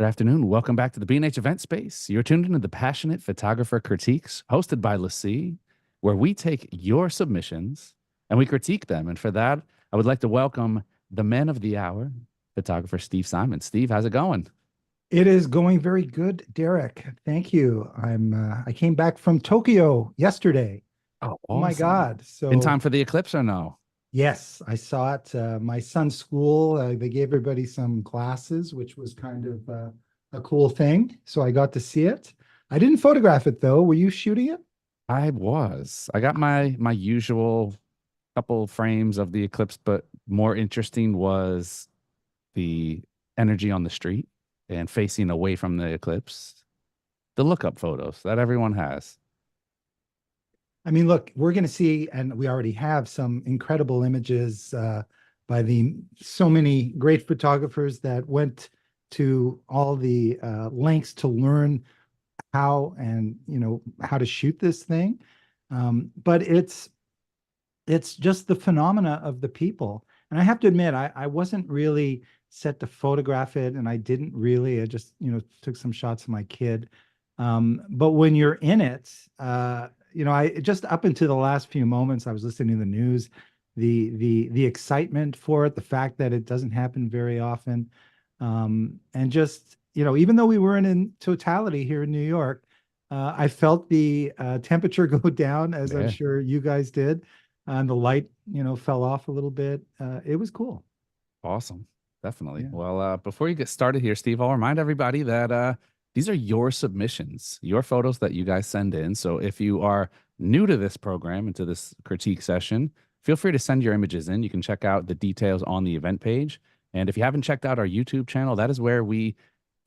Good afternoon. Welcome back to the B&H Event Space. You're tuned into the Passionate Photographer Critiques, hosted by Lassie, where we take your submissions and we critique them. And for that, I would like to welcome the man of the hour, photographer Steve Simon. Steve, how's it going? It is going very good, Derek. Thank you. I came back from Tokyo yesterday. Oh, Oh my awesome. God. In time So for the eclipse or no? yes, I saw it. My son's school, they gave everybody some glasses, which was kind of a cool thing. So I got to see it. I didn't photograph it though. Were you shooting it? I was. I got my usual couple frames of the eclipse, but more interesting was the energy on the street and facing away from the eclipse. The lookup photos that everyone has. I mean, look, we're going to see, and we already have some incredible images by the so many great photographers that went to all the lengths to learn how and how to shoot this thing. But it's just the phenomena of the people. And I have to admit, I wasn't really set to photograph it, and I didn't really. I just took some shots of my kid. But when you're in it, I just up until the last few moments, I was listening to the news, the excitement for it, the fact that it doesn't happen very often, and just even though we weren't in totality here in New York, I felt the temperature go down, as I'm Yeah. sure you guys did, and the light fell off a little bit. It was cool. Awesome. Definitely. Yeah. Well, before you get started here, Steve, I'll remind everybody that these are your submissions, your photos that you guys send in. So if you are new to this program and to this critique session, feel free to send your images in. You can check out the details on the event page. And if you haven't checked out our YouTube channel, that is where we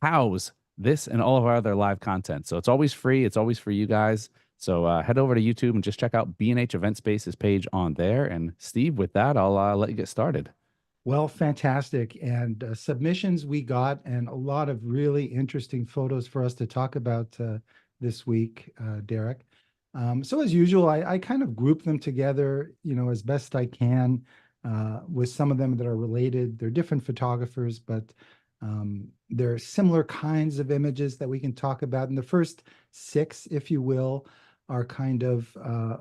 house this and all of our other live content. So it's always free. It's always for you guys. So head over to YouTube and just check out B&H Event Space's page on there. And Steve, with that, I'll let you get started. Well, fantastic. And submissions we got, and a lot of really interesting photos for us to talk about this week, Derek. So as usual, I kind of group them together, as best I can, with some of them that are related. They're different photographers, but they're similar kinds of images that we can talk about. And the first six, if you will, are kind of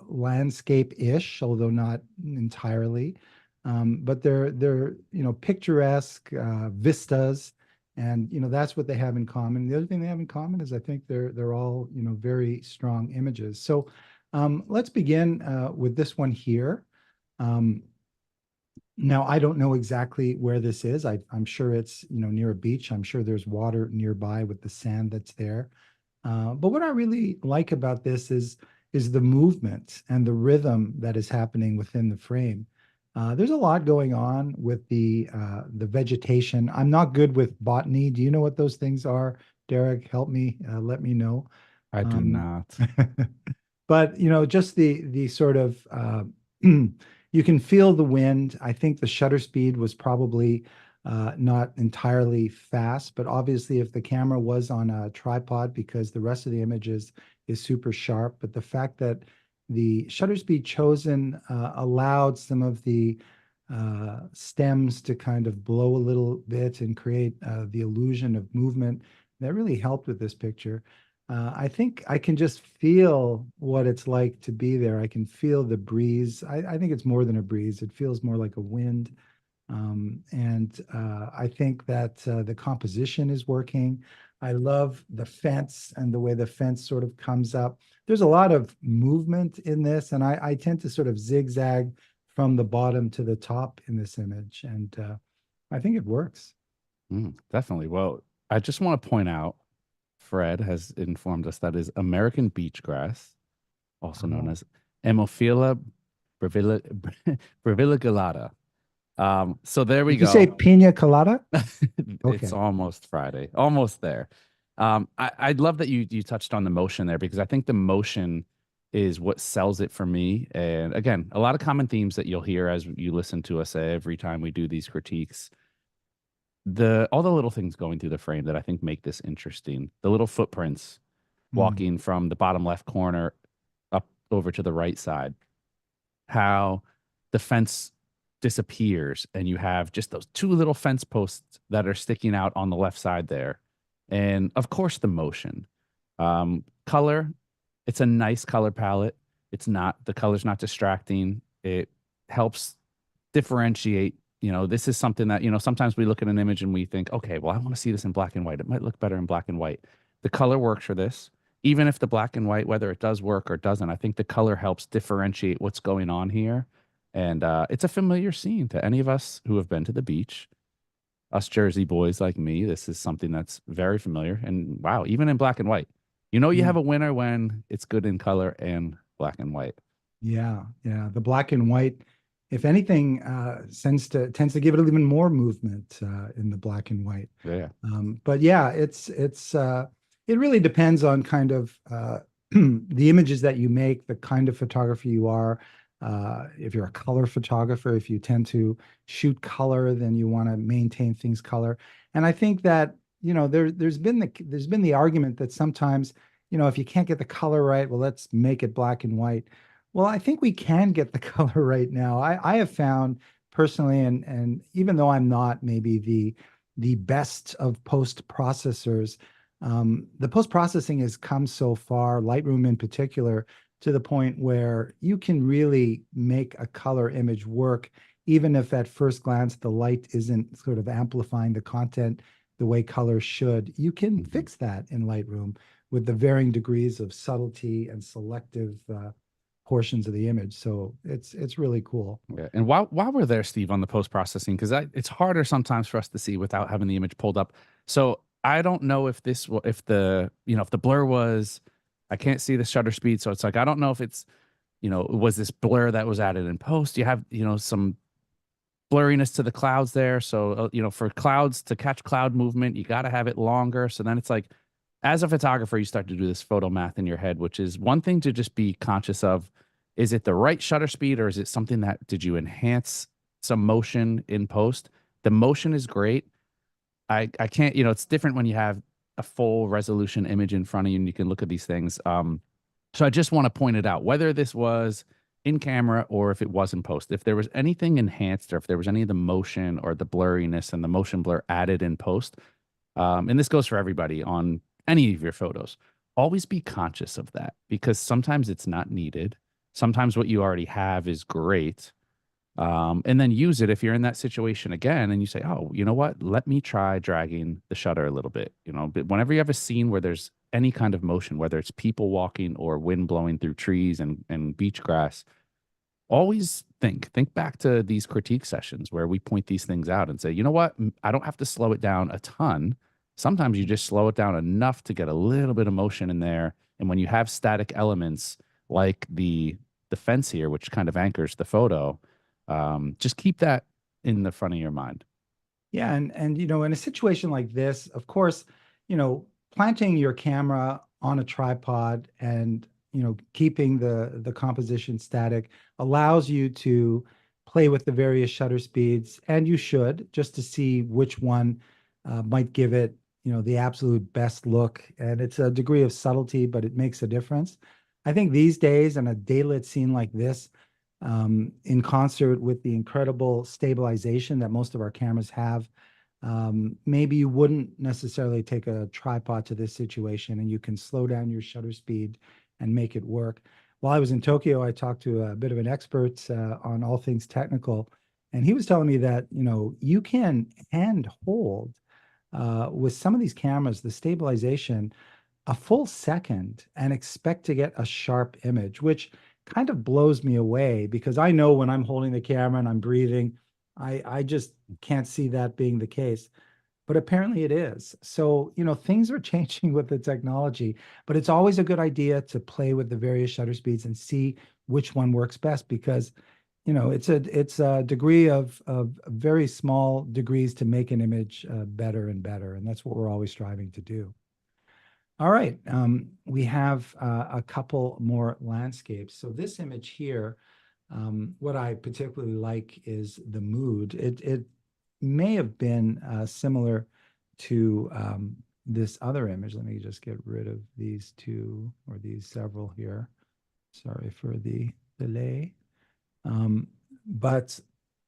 landscape-ish, although not entirely. But they're picturesque vistas, and that's what they have in common. The other thing they have in common is I think they're all very strong images. So let's begin with this one here. Um, Now I don't know exactly where this is. I'm sure it's near a beach. I'm sure there's water nearby with the sand that's there. But what I really like about this is the movement and the rhythm that is happening within the frame. There's a lot going on with the vegetation. I'm not good with botany. Do you know what those things are, Derek? Help me. Let me know. I do Um, not. but just the sort of you can feel the wind. I think the shutter speed was probably not entirely fast, but obviously if the camera was on a tripod, because the rest of the images is super sharp, but the fact that the shutter speed chosen allowed some of the stems to kind of blow a little bit and create the illusion of movement. That really helped with this picture. I think I can just feel what it's like to be there. I can feel the breeze. I think it's more than a breeze. It feels more like a wind. And I think that the composition is working. I love the fence and the way the fence sort of comes up. There's a lot of movement in this, and I tend to sort of zigzag from the bottom to the top in this image. And I think it works. Definitely. Well, I just want to point out, Fred has informed us that is American beach grass, also known Oh. as Emophila brevila, breviligulata. So there we Did you say go. pina colada? It's Okay. almost Friday, almost there. I love that you touched on the motion there because I think the motion is what sells it for me. And again, a lot of common themes that you'll hear as you listen to us every time we do these critiques. All the little things going through the frame that I think make this interesting. The little footprints Mm. walking from the bottom left corner up over to the right side. How the fence disappears and you have just those two little fence posts that are sticking out on the left side there. And of course, the motion. Color, it's a nice color palette. It's not, the color's not distracting. It helps differentiate. This is something that, sometimes we look at an image and we think, okay, well, I want to see this in black and white. It might look better in black and white. The color works for this. Even if the black and white, whether it does work or doesn't, I think the color helps differentiate what's going on here. And it's a familiar scene to any of us who have been to the beach. Us Jersey boys like me, this is something that's very familiar. And wow, even in black and white, you Yeah. have a winner when it's good in color and black and white. Yeah, yeah. The black and white, if anything, tends to give it even more movement in the black and white. Yeah. But yeah, it really depends on kind of the images that you make, the kind of photography you are. If you're a color photographer, if you tend to shoot color, then you want to maintain things color. And I think that there's been the argument that sometimes if you can't get the color right, well, let's make it black and white. Well, I think we can get the color right now. I have found personally, and even though I'm not maybe the best of post processors, the post processing has come so far, Lightroom in particular, to the point where you can really make a color image work, even if at first glance the light isn't sort of amplifying the content the way color should. You can Mhm. fix that in Lightroom with the varying degrees of subtlety and selective portions of the image. So it's really cool. Yeah. And while we're there, Steve, on the post processing, because it's harder sometimes for us to see without having the image pulled up. So I don't know if if the blur was, I can't see the shutter speed. So it's like, I don't know if it's, was this blur that was added in post? You have, some blurriness to the clouds there. So, for clouds to catch cloud movement, you got to have it longer. So then it's like, as a photographer, you start to do this photo math in your head, which is one thing to just be conscious of. Is it the right shutter speed, or is it something that did you enhance some motion in post? The motion is great. I can't, it's different when you have a full resolution image in front of you and you can look at these things. So I just want to point it out, whether this was in camera or if it was in post, if there was anything enhanced or if there was any of the motion or the blurriness and the motion blur added in post, and this goes for everybody on any of your photos, always be conscious of that because sometimes it's not needed. Sometimes what you already have is great. And then use it if you're in that situation again and you say, oh, you know what? Let me try dragging the shutter a little bit. But whenever you have a scene where there's any kind of motion, whether it's people walking or wind blowing through trees and beach grass, always think back to these critique sessions where we point these things out and say, you know what? I don't have to slow it down a ton. Sometimes you just slow it down enough to get a little bit of motion in there. And when you have static elements like the fence here, which kind of anchors the photo, just keep that in the front of your mind. Yeah, and in a situation like this, of course, planting your camera on a tripod and keeping the composition static allows you to play with the various shutter speeds, and you should just to see which one might give it the absolute best look. And it's a degree of subtlety, but it makes a difference. I think these days, in a daylit scene like this, in concert with the incredible stabilization that most of our cameras have. Maybe you wouldn't necessarily take a tripod to this situation and you can slow down your shutter speed and make it work. While I was in Tokyo, I talked to a bit of an expert on all things technical, and he was telling me that, you can hand hold with some of these cameras, the stabilization a full second and expect to get a sharp image, which kind of blows me away because I know when I'm holding the camera and I'm breathing, I just can't see that being the case. But apparently it is. So, things are changing with the technology, but it's always a good idea to play with the various shutter speeds and see which one works best because, it's a degree of very small degrees to make an image better and better. And that's what we're always striving to do. All right, we have a couple more landscapes. So this image here, what I particularly like is the mood. It may have been similar to this other image. Let me just get rid of these two or these several here. Sorry for the delay. But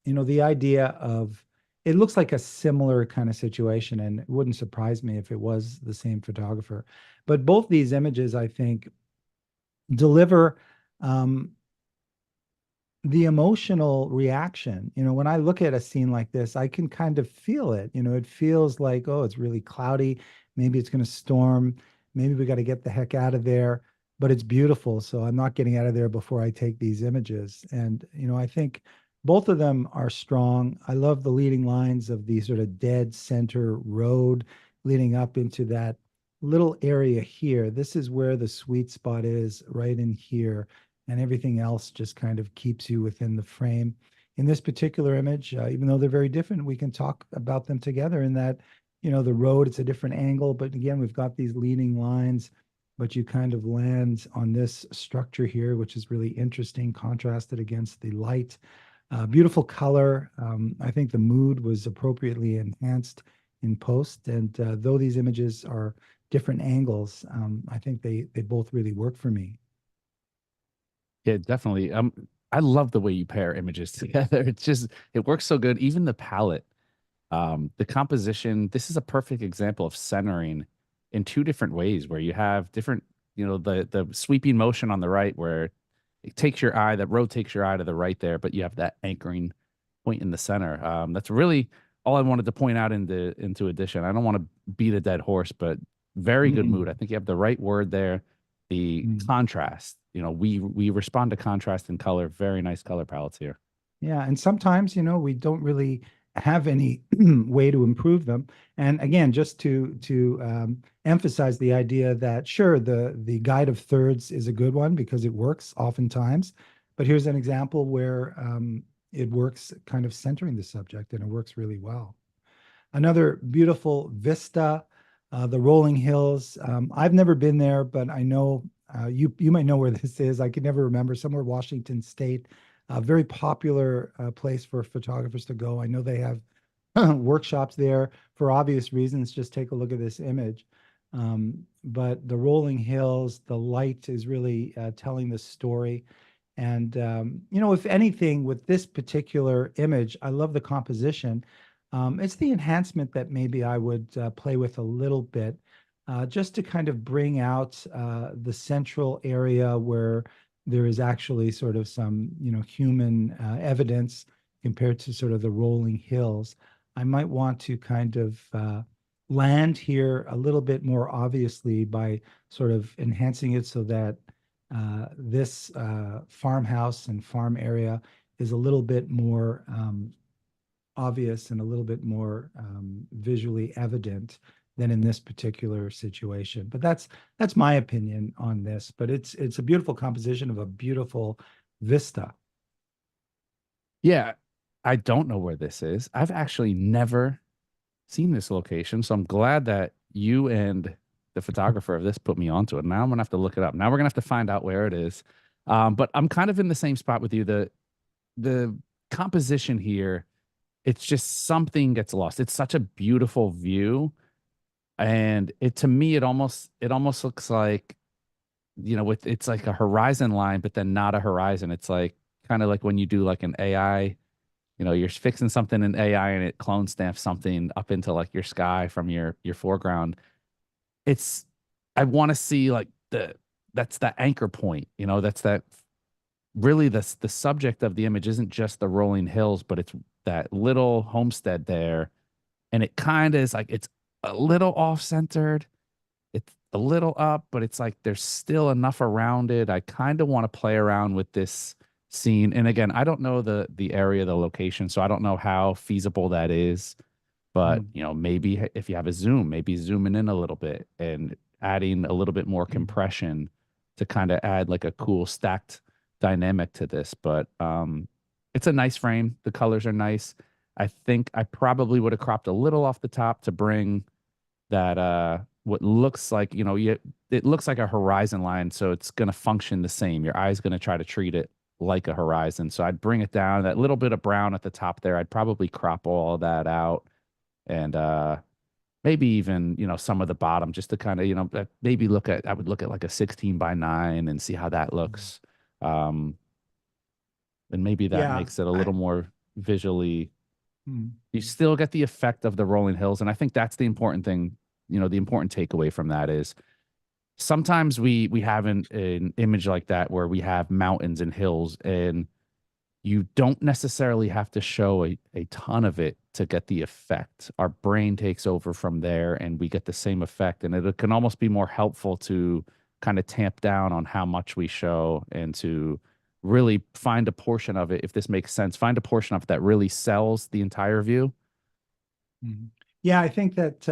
the idea of it looks like a similar kind of situation, and it wouldn't surprise me if it was the same photographer. But both these images, I think, deliver um, the emotional reaction. When I look at a scene like this, I can kind of feel it. It feels like, oh, it's really cloudy. Maybe it's going to storm. Maybe we got to get the heck out of there. But it's beautiful. So I'm not getting out of there before I take these images. And, I think both of them are strong. I love the leading lines of the sort of dead center road leading up into that little area here. This is where the sweet spot is, right in here, and everything else just kind of keeps you within the frame. In this particular image, even though they're very different, we can talk about them together in that, the road, it's a different angle, but again, we've got these leading lines, but you kind of land on this structure here, which is really interesting, contrasted against the light. Beautiful color. I think the mood was appropriately enhanced in post, and though these images are different angles, I think they both really work for me. Yeah, definitely. I love the way you pair images together. It works so good. Even the palette, the composition. This is a perfect example of centering in two different ways, where you have different, the sweeping motion on the right, where it takes your eye, that road takes your eye to the right there, but you have that anchoring point in the center. That's really all I wanted to point out into addition. I don't want to beat a dead horse, but very good mood. I Mm. think you have the right word there. The Mm. contrast, we respond to contrast and color. Very nice color palettes here. Yeah, and sometimes, we don't really have any way to improve them. And again, just to emphasize the idea that sure, the guide of thirds is a good one because it works oftentimes. But here's an example where it works kind of centering the subject, and it works really well. Another beautiful vista, the rolling hills. I've never been there, but I know you might know where this is. I could never remember. Somewhere Washington State, a very popular place for photographers to go. I know they have workshops there for obvious reasons. Just take a look at this image. But the rolling hills, the light is really telling the story. And if anything, with this particular image, I love the composition. It's the enhancement that maybe I would play with a little bit, just to kind of bring out the central area where there is actually sort of some, human evidence compared to sort of the rolling hills. I might want to kind of land here a little bit more obviously by sort of enhancing it so that this farmhouse and farm area is a little bit more obvious and a little bit more visually evident than in this particular situation. But that's my opinion on this. But it's a beautiful composition of a beautiful vista. Yeah, I don't know where this is. I've actually never seen this location, so I'm glad that you and the photographer of this put me onto it. Now I'm gonna have to look it up. Now we're gonna have to find out where it is. But I'm kind of in the same spot with you. The composition here, it's just something gets lost. It's such a beautiful view, and to me it almost looks like, with it's like a horizon line, but then not a horizon. It's like kind of like when you do like an AI, you're fixing something in AI and it clone stamps something up into like your sky from your foreground. It's I want to see like that's that anchor point, that's that really the subject of the image isn't just the rolling hills, but it's that little homestead there. And it kind of is like it's a little off-centered, it's a little up, but it's like there's still enough around it. I kind of want to play around with this scene. And again, I don't know the area, the location, so I don't know how feasible that is. But, Mm. maybe if you have a zoom, maybe zooming in a little bit and adding a little bit more compression to kind of add like a cool stacked dynamic to this. But it's a nice frame. The colors are nice. I think I probably would have cropped a little off the top to bring that what looks like, it looks like a horizon line, so it's going to function the same. Your eye's going to try to treat it like a horizon. So I'd bring it down, that little bit of brown at the top there. I'd probably crop all of that out, and maybe even, some of the bottom, just to kind of, maybe I would look at like a 16:9 and see how that looks. Um, and maybe that Yeah, makes it a little more visually Mm. You still get the effect of the rolling hills. And I think that's the important thing, the important takeaway from that is sometimes we have an image like that where we have mountains and hills, and you don't necessarily have to show a ton of it to get the effect. Our brain takes over from there and we get the same effect. And it can almost be more helpful to kind of tamp down on how much we show and to really find a portion of it, if this makes sense, find a portion of it that really sells the entire view. Mhm. Yeah, I think that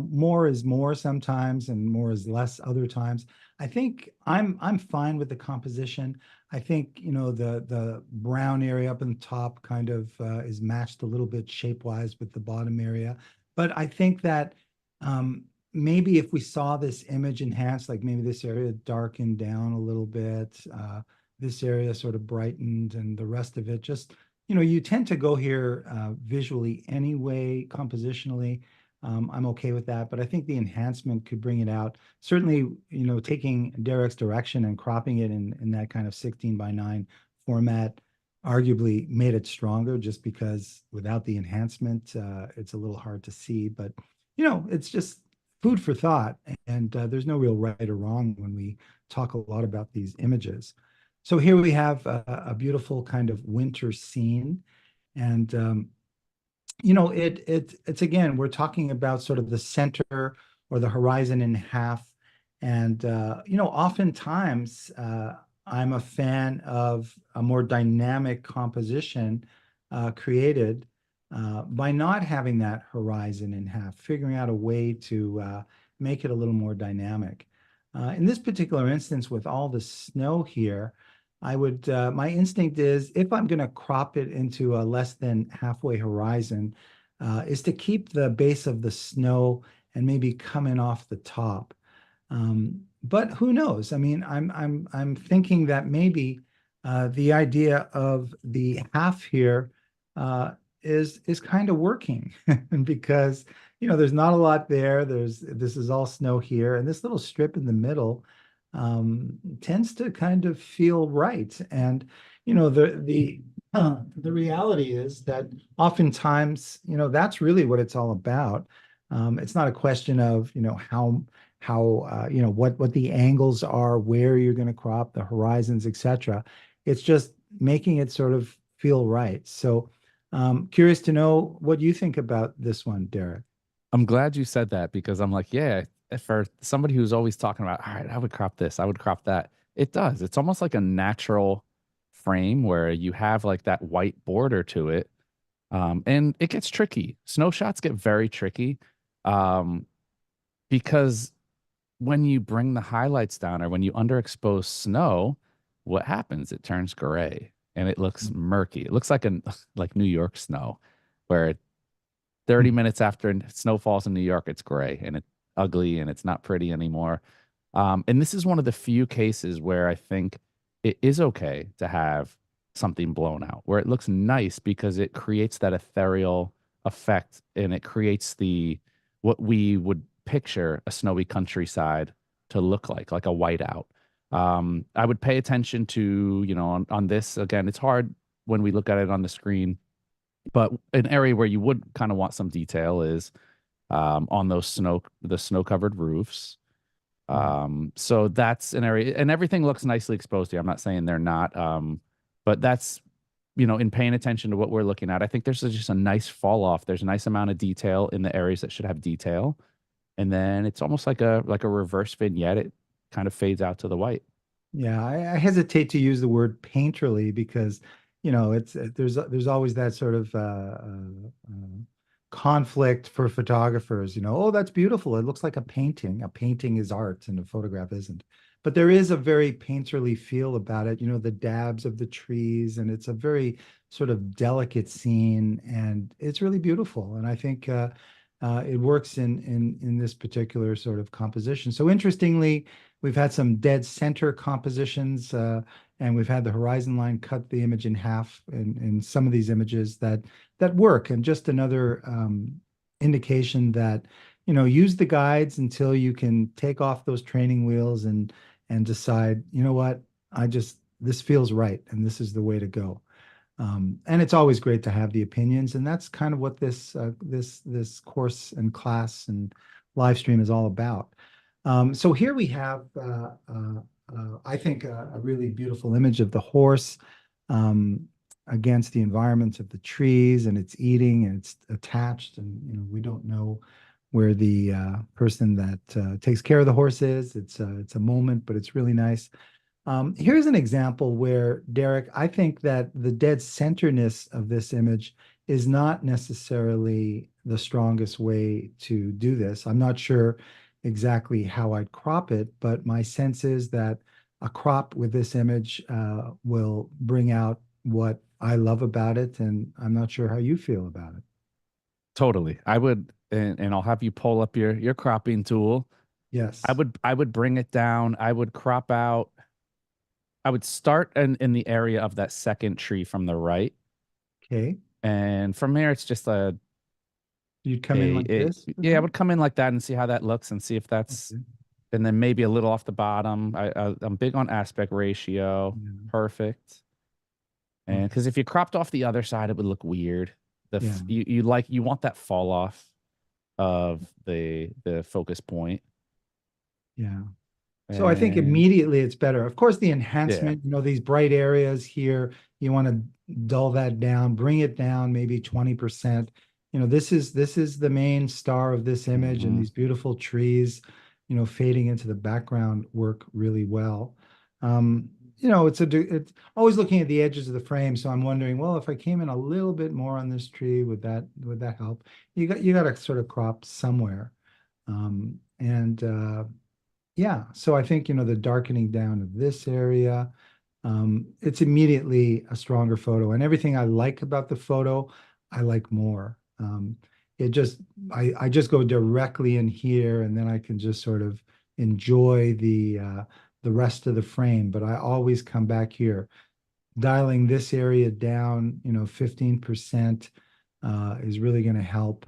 more is more sometimes and more is less other times. I think I'm fine with the composition. I think, the brown area up in the top kind of is matched a little bit shape-wise with the bottom area. But I think that maybe if we saw this image enhanced, like maybe this area darkened down a little bit, this area sort of brightened, and the rest of it just you tend to go here visually anyway, compositionally. I'm okay with that, but I think the enhancement could bring it out. Certainly, taking Derek's direction and cropping it in that kind of 16:9 format arguably made it stronger just because without the enhancement, it's a little hard to see. But, it's just food for thought. And there's no real right or wrong when we talk a lot about these images. So here we have a beautiful kind of winter scene, and it's again we're talking about sort of the center or the horizon in half, and oftentimes I'm a fan of a more dynamic composition created by not having that horizon in half, figuring out a way to make it a little more dynamic. In this particular instance, with all the snow here, my instinct is if I'm going to crop it into a less than halfway horizon, is to keep the base of the snow and maybe coming off the top. But who knows? I mean, I'm thinking that maybe the idea of the half here is kind of working because there's not a lot there. This is all snow here, and this little strip in the middle tends to kind of feel right. And the reality is that oftentimes that's really what it's all about. It's not a question of how what the angles are, where you're going to crop, the horizons, etc. It's just making it sort of feel right. So curious to know what you think about this one, Derek. I'm glad you said that because I'm like, yeah, for somebody who's always talking about, all right, I would crop this, I would crop that. It does. It's almost like a natural frame where you have like that white border to it. And it gets tricky. Snow shots get very tricky um, because when you bring the highlights down or when you underexpose snow, what happens? It turns gray and it looks murky. It looks like like New York snow, where 30 minutes after snow falls in New York, it's gray and it's ugly and it's not pretty anymore. And this is one of the few cases where I think it is okay to have something blown out, where it looks nice because it creates that ethereal effect and it creates what we would picture a snowy countryside to look like a whiteout. I would pay attention to, on this again, it's hard when we look at it on the screen, but an area where you would kind of want some detail is on the snow covered roofs. So that's an area, and everything looks nicely exposed here. I'm not saying they're not, but that's, in paying attention to what we're looking at, I think there's just a nice fall off. There's a nice amount of detail in the areas that should have detail. And then it's almost like a reverse vignette. It kind of fades out to the white. Yeah, I hesitate to use the word painterly because, it's there's always that sort of conflict for photographers. Oh, that's beautiful. It looks like a painting. A painting is art, and a photograph isn't. But there is a very painterly feel about it. The dabs of the trees, and it's a very sort of delicate scene, and it's really beautiful. And I think it works in this particular sort of composition. So interestingly, we've had some dead center compositions, and we've had the horizon line cut the image in half in some of these images that work. And just another indication that, use the guides until you can take off those training wheels and decide, what, this feels right, and this is the way to go. And it's always great to have the opinions, and that's kind of what this course and class and live stream is all about. So here we have, I think, a really beautiful image of the horse um, against the environment of the trees, and it's eating and it's attached, and we don't know where the person that takes care of the horse is. It's a moment, but it's really nice. Here's an example where, Derek, I think that the dead centerness of this image is not necessarily the strongest way to do this. I'm not sure exactly how I'd crop it, but my sense is that a crop with this image will bring out what I love about it, and I'm not sure how you feel about it. Totally. I would, and I'll have you pull up your cropping tool. I Yes. would I would bring it down. I would crop out. I would start in the area of that second tree from the right, Okay. and from there it's just You'd come in like this for yeah, I that? would come in like that and see how that looks and see if that's, Okay. and then maybe a little off the bottom. I'm big on aspect ratio. Yeah. Perfect. And Okay. because if you cropped off the other side, it would look weird. Yeah. You want that fall off of the focus point. Yeah. So I think And immediately it's better. Of course, the yeah. enhancement, these bright areas here, you want to dull that down, bring it down maybe 20%. This is the main star of this image, and Hmm. these beautiful trees, fading into the background work really well. It's always looking at the edges of the frame. So I'm wondering, well, if I came in a little bit more on this tree, would that help? You got to sort of crop somewhere. And Yeah, so I think, the darkening down of this area, it's immediately a stronger photo. And everything I like about the photo, I like more. It just, I just go directly in here, and then I can just sort of enjoy the rest of the frame. But I always come back here, dialing this area down, 15% is really going to help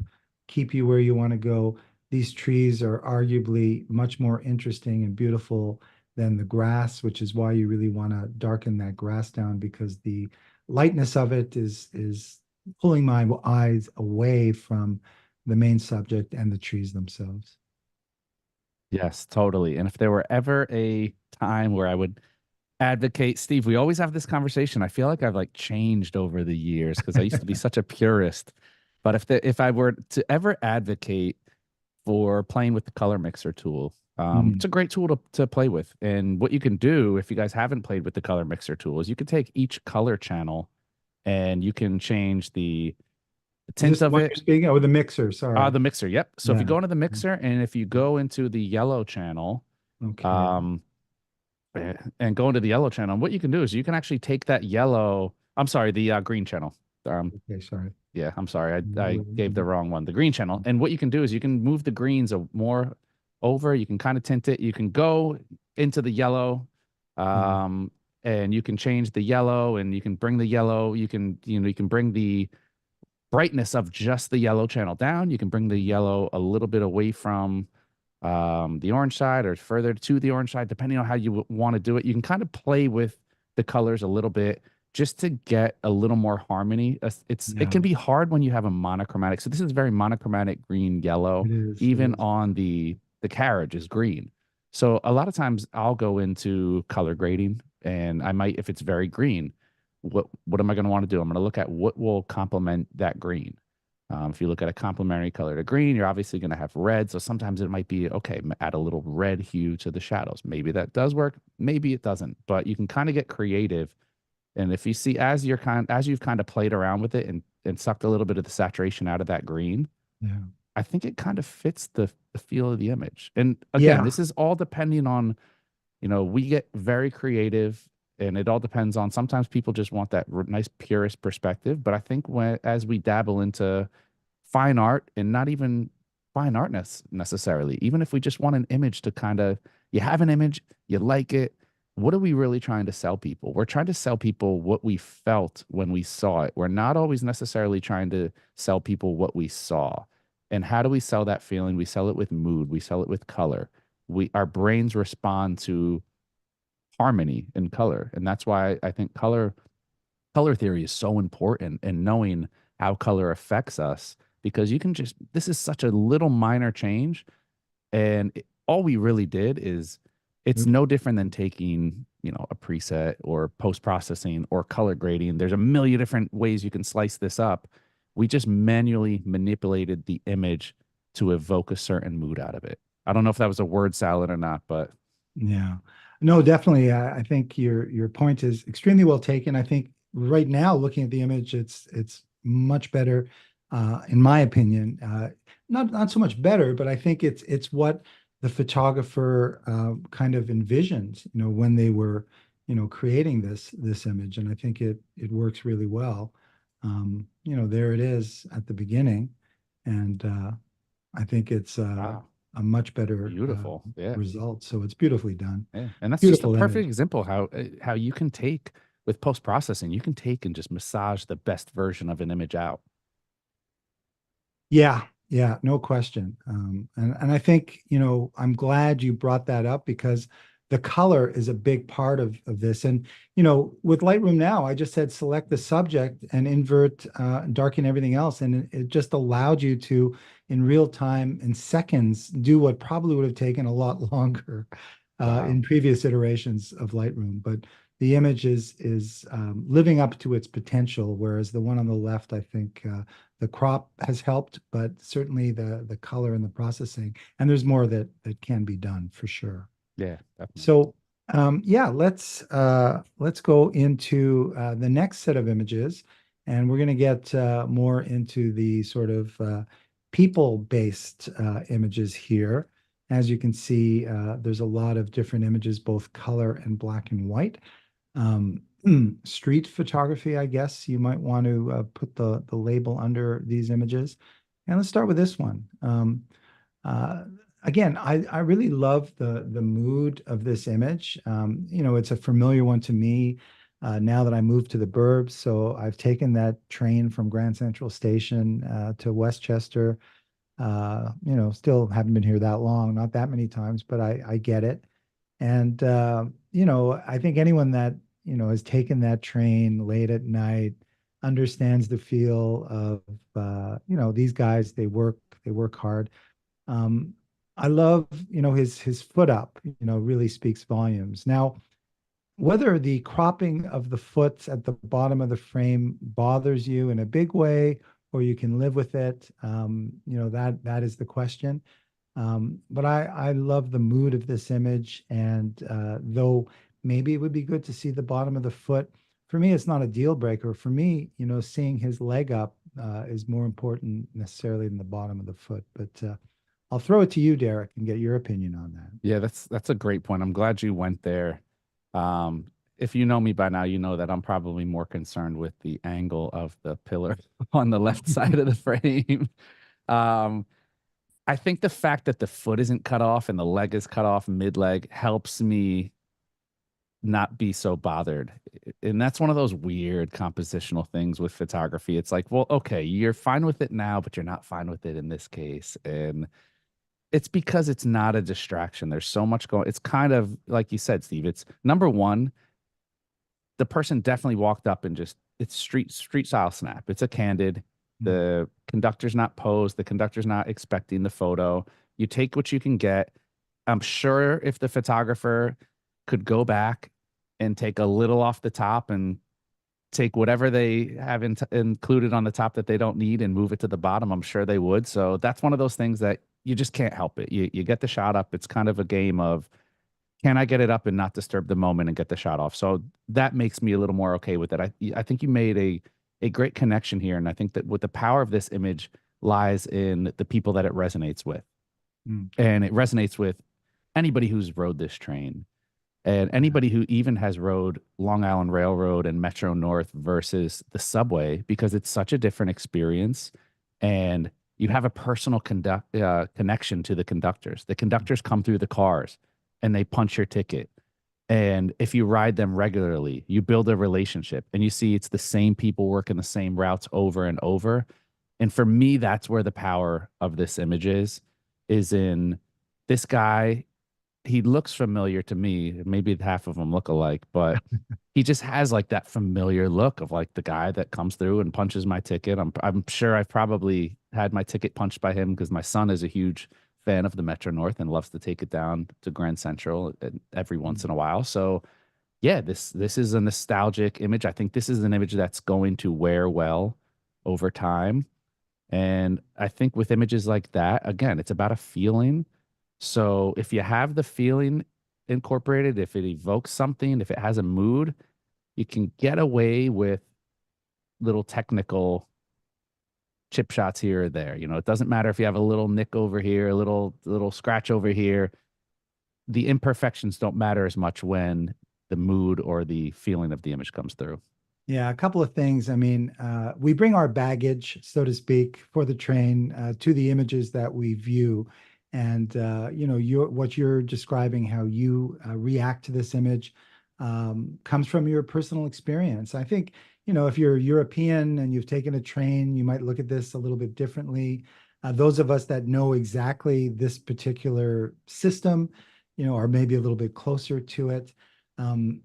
keep you where you want to go. These trees are arguably much more interesting and beautiful than the grass, which is why you really want to darken that grass down, because the lightness of it is pulling my eyes away from the main subject and the trees themselves. Yes, totally. And if there were ever a time where I would advocate, Steve, we always have this conversation. I feel like I've like changed over the years because I used to be such a purist. But if I were to ever advocate for playing with the color mixer tool, it's Mm, a great tool to play with. And what you can do if you guys haven't played with the color mixer tool is you can take each color channel and you can change the Is tint this the of one it. you're speaking? Oh, the mixer, sorry. The mixer, yep. So if you Yeah. go into the mixer and if you go into the yellow channel, Okay. um, and go into the yellow channel, what you can do is you can actually take that yellow. I'm sorry, the green channel. Um, Okay, sorry. yeah, I'm sorry, I Yellow. gave the wrong one. The green channel, and what you can do is you can move the greens more over. You can kind of tint it. You can go into the yellow, Yeah. um, and you can change the yellow, and you can bring the yellow. You can bring the brightness of just the yellow channel down. You can bring the yellow a little bit away from the orange side or further to the orange side, depending on how you want to do it. You can kind of play with the colors a little bit just to get a little more harmony. It Yeah. can be hard when you have a monochromatic. So this is very monochromatic green yellow. It is. It Even is. on the carriage is green. So a lot of times I'll go into color grading and I might, if it's very green, what am I going to want to do? I'm going to look at what will complement that green. If you look at a complementary color to green, you're obviously going to have red. So sometimes it might be, okay, add a little red hue to the shadows. Maybe that does work. Maybe it doesn't. But you can kind of get creative. And if you see as you've kind of played around with it and sucked a little bit of the saturation out of that green, Yeah. I think it kind of fits the feel of the image. And again, Yeah. this is all depending on, we get very creative and it all depends on, sometimes people just want that nice purist perspective. But I think as we dabble into fine art, and not even fine art necessarily, even if we just want an image to kind of, you have an image, you like it. What are we really trying to sell people? We're trying to sell people what we felt when we saw it. We're not always necessarily trying to sell people what we saw. And how do we sell that feeling? We sell it with mood, we sell it with color. Our brains respond to harmony and color. And that's why I think color color theory is so important, and knowing how color affects us, because you can just, this is such a little minor change. And all we really did is, it's no different than taking, a preset or post processing or color grading. There's a million different ways you can slice this up. We just manually manipulated the image to evoke a certain mood out of it. I don't know if that was a word salad or not, but Yeah. No, definitely. I think your point is extremely well taken. I think right now, looking at the image, it's much better, in my opinion. Not so much better, but I think it's what the photographer kind of envisioned, when they were, creating this image, and I think it works really well. There it is at the beginning, and I think it's wow, a much better beautiful. Yeah. result. So it's beautifully done. Yeah. And that's just a Beautiful perfect image. example how you can take, with post processing, you can take and just massage the best version of an image out. Yeah, yeah, no question. And I think, I'm glad you brought that up because the color is a big part of this. And, with Lightroom now, I just said select the subject and invert, darken everything else. And it just allowed you to, in real time, in seconds, do what probably would have taken a lot longer Wow. in previous iterations of Lightroom. But the image is living up to its potential, whereas the one on the left, I think, the crop has helped, but certainly the color and the processing, and there's more that can be done for sure. Yeah, definitely. So yeah, let's go into the next set of images, and we're going to get more into the sort of people-based images here. As you can see, there's a lot of different images, both color and black and white. Street photography, I guess you might want to put the label under these images. And let's start with this one. Uh, Again, I really love the mood of this image. It's a familiar one to me now that I moved to the burbs. So I've taken that train from Grand Central Station to Westchester. Still haven't been here that long, not that many times, but I get it. And I think anyone that has taken that train late at night understands the feel of these guys. They work hard. Um, I love his foot up. Really speaks volumes. Now, whether the cropping of the foot at the bottom of the frame bothers you in a big way, or you can live with it, that is the question. But I love the mood of this image, and though maybe it would be good to see the bottom of the foot, for me, it's not a deal breaker. For me, seeing his leg up is more important necessarily than the bottom of the foot. But I'll throw it to you, Derek, and get your opinion on that. Yeah, that's a great point. I'm glad you went there. If you know me by now, you know that I'm probably more concerned with the angle of the pillar on the left side of the frame. Um, I think the fact that the foot isn't cut off and the leg is cut off mid leg helps me not be so bothered. And that's one of those weird compositional things with photography. It's like, well, okay, you're fine with it now, but you're not fine with it in this case. And it's because it's not a distraction. There's so much going. It's kind of like you said, Steve. It's number one, the person definitely walked up and just, it's street style snap. It's a candid. Mm, The conductor's not posed. The conductor's not expecting the photo. You take what you can get. I'm sure if the photographer could go back and take a little off the top and take whatever they have included on the top that they don't need and move it to the bottom, I'm sure they would. So that's one of those things that you just can't help it. You get the shot up. It's kind of a game of, can I get it up and not disturb the moment and get the shot off? So that makes me a little more okay with it. I think you made a great connection here, and I think that what the power of this image lies in the people that it resonates with, mm, and it resonates with anybody who's rode this train, and yeah, anybody who even has rode Long Island Railroad and Metro North versus the subway, because it's such a different experience, and you have a personal connection to the conductors. The conductors come through the cars and they punch your ticket. And if you ride them regularly, you build a relationship, and you see it's the same people working the same routes over and over. And for me, that's where the power of this image is in this guy. he looks familiar to me. Maybe half of them look alike, but he just has like that familiar look of like the guy that comes through and punches my ticket. I'm sure I've probably had my ticket punched by him because my son is a huge fan of the Metro North and loves to take it down to Grand Central every once in a while. So yeah, this is a nostalgic image. I think this is an image that's going to wear well over time. And I think with images like that, again, it's about a feeling. So if you have the feeling incorporated, if it evokes something, if it has a mood, you can get away with little technical chip shots here or there. You know, it doesn't matter if you have a little nick over here, a little scratch over here. The imperfections don't matter as much when the mood or the feeling of the image comes through. Yeah, a couple of things. I mean, we bring our baggage, so to speak, for the train to the images that we view. And what you're describing, how you react to this image, comes from your personal experience. I think, if you're European and you've taken a train, you might look at this a little bit differently. Those of us that know exactly this particular system, are maybe a little bit closer to it. And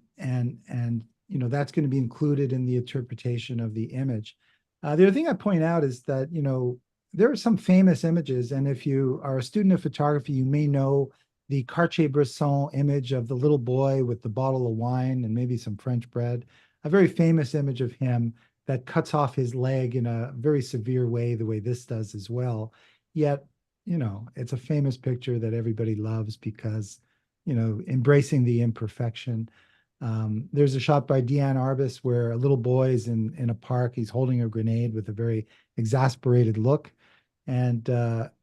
that's going to be included in the interpretation of the image. The other thing I point out is that, there are some famous images, and if you are a student of photography, you may know the Cartier-Bresson image of the little boy with the bottle of wine and maybe some French bread, a very famous image of him that cuts off his leg in a very severe way, the way this does as well. Yet, it's a famous picture that everybody loves because, embracing the imperfection. There's a shot by Deanne Arbus where a little boy is in a park. He's holding a grenade with a very exasperated look. And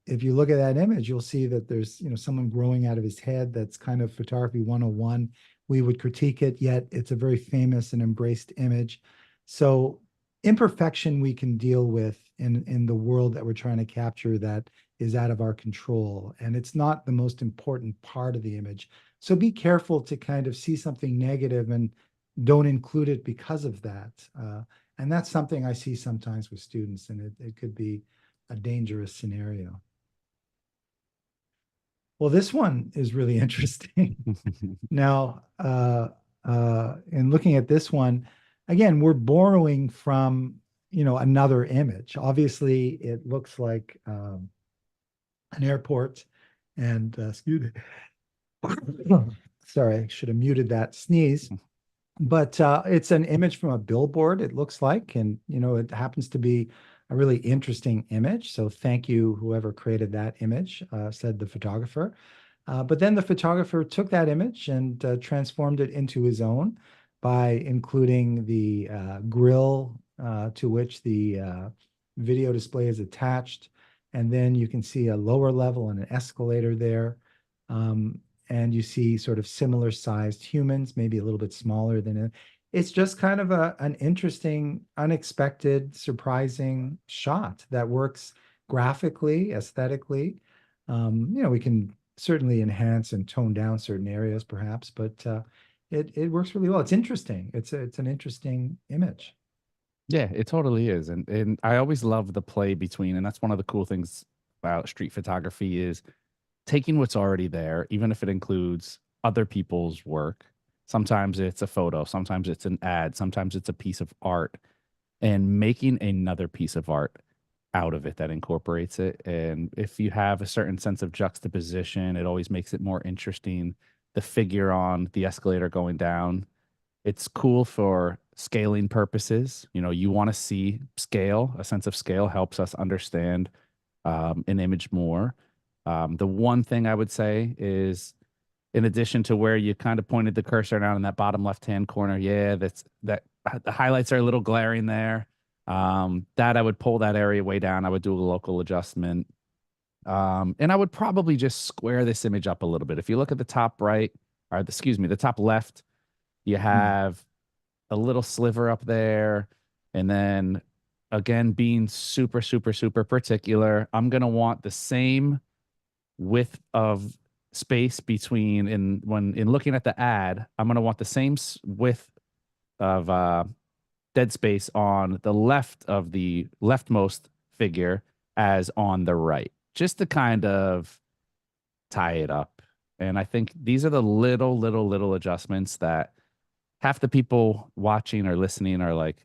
if you look at that image, you'll see that there's someone growing out of his head. That's kind of photography 101. We would critique it, yet it's a very famous and embraced image. So imperfection we can deal with in the world that we're trying to capture that is out of our control. And it's not the most important part of the image. So be careful to kind of see something negative and don't include it because of that. And that's something I see sometimes with students, and it could be a dangerous scenario. Well, this one is really interesting. Now, in looking at this one, again, we're borrowing from, another image. Obviously, it looks like an airport, and excuse me. Sorry, I should have muted that sneeze. But it's an image from a billboard, it looks like, and it happens to be a really interesting image. So thank you, whoever created that image, said the photographer. But then the photographer took that image and transformed it into his own by including the grill to which the video display is attached. And then you can see a lower level and an escalator there. And you see sort of similar sized humans, maybe a little bit smaller than it. It's just kind of an interesting, unexpected, surprising shot that works graphically, aesthetically. We can certainly enhance and tone down certain areas perhaps, but it works really well. It's interesting. It's an interesting image. Yeah, it totally is. And I always love the play between, and that's one of the cool things about street photography is taking what's already there, even if it includes other people's work. Sometimes it's a photo, sometimes it's an ad, sometimes it's a piece of art, and making another piece of art out of it that incorporates it. And if you have a certain sense of juxtaposition, it always makes it more interesting. The figure on the escalator going down, it's cool for scaling purposes. You want to see scale, a sense of scale helps us understand an image more. The one thing I would say is, in addition to where you kind of pointed the cursor down in that bottom left-hand corner, yeah, that the highlights are a little glaring there. That I would pull that area way down. I would do a local adjustment. And I would probably just square this image up a little bit. If you look at the top right, or the top left, you have a little sliver up there. And then again, being super, super, super particular, I'm going to want the same width of space between in looking at the ad, I'm going to want the same width of dead space on the left of the leftmost figure as on the right, just to kind of tie it up. And I think these are the little adjustments that half the people watching or listening are like,